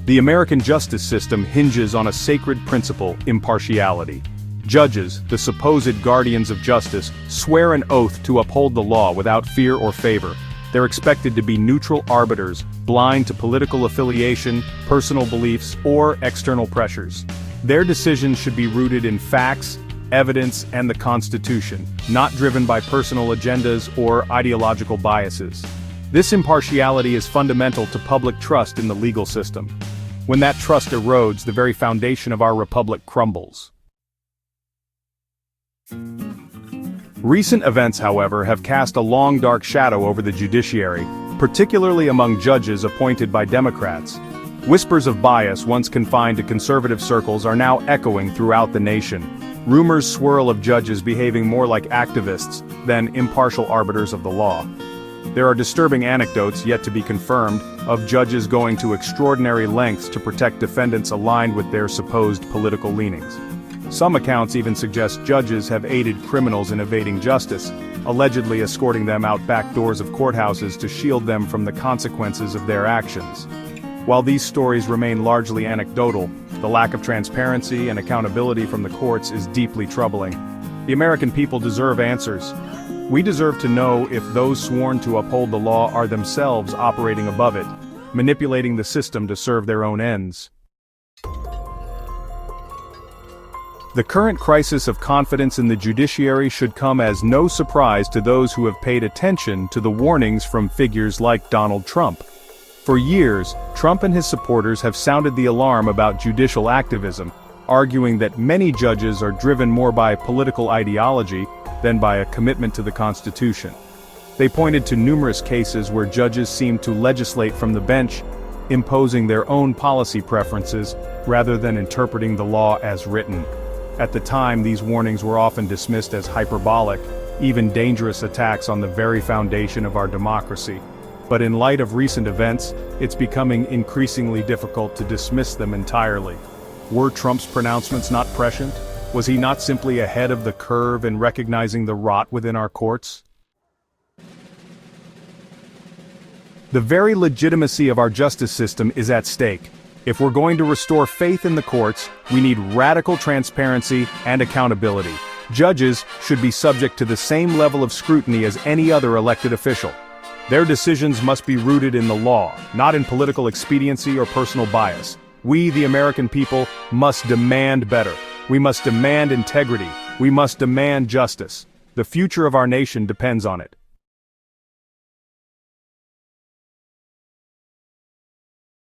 The American justice system hinges on a sacred principle: impartiality. Judges, the supposed guardians of justice, swear an oath to uphold the law without fear or favor. They're expected to be neutral arbiters, blind to political affiliation, personal beliefs, or external pressures. Their decisions should be rooted in facts, evidence, and the Constitution, not driven by personal agendas or ideological biases. This impartiality is fundamental to public trust in the legal system. When that trust erodes, the very foundation of our republic crumbles. Recent events, however, have cast a long dark shadow over the judiciary, particularly among judges appointed by Democrats. Whispers of bias once confined to conservative circles are now echoing throughout the nation. Rumors swirl of judges behaving more like activists than impartial arbiters of the law. There are disturbing anecdotes yet to be confirmed of judges going to extraordinary lengths to protect defendants aligned with their supposed political leanings. Some accounts even suggest judges have aided criminals in evading justice, allegedly escorting them out back doors of courthouses to shield them from the consequences of their actions. While these stories remain largely anecdotal, the lack of transparency and accountability from the courts is deeply troubling. The American people deserve answers. We deserve to know if those sworn to uphold the law are themselves operating above it, manipulating the system to serve their own ends. The current crisis of confidence in the judiciary should come as no surprise to those who have paid attention to the warnings from figures like Donald Trump. For years, Trump and his supporters have sounded the alarm about judicial activism, arguing that many judges are driven more by political ideology than by a commitment to the Constitution. They pointed to numerous cases where judges seemed to legislate from the bench, imposing their own policy preferences rather than interpreting the law as written. At the time, these warnings were often dismissed as hyperbolic, even dangerous attacks on the very foundation of our democracy. But in light of recent events, it's becoming increasingly difficult to dismiss them entirely. Were Trump's pronouncements not prescient? Was he not simply ahead of the curve in recognizing the rot within our courts? The very legitimacy of our justice system is at stake. If we're going to restore faith in the courts, we need radical transparency and accountability. Judges should be subject to the same level of scrutiny as any other elected official. Their decisions must be rooted in the law, not in political expediency or personal bias. We, the American people, must demand better. We must demand integrity. We must demand justice. The future of our nation depends on it.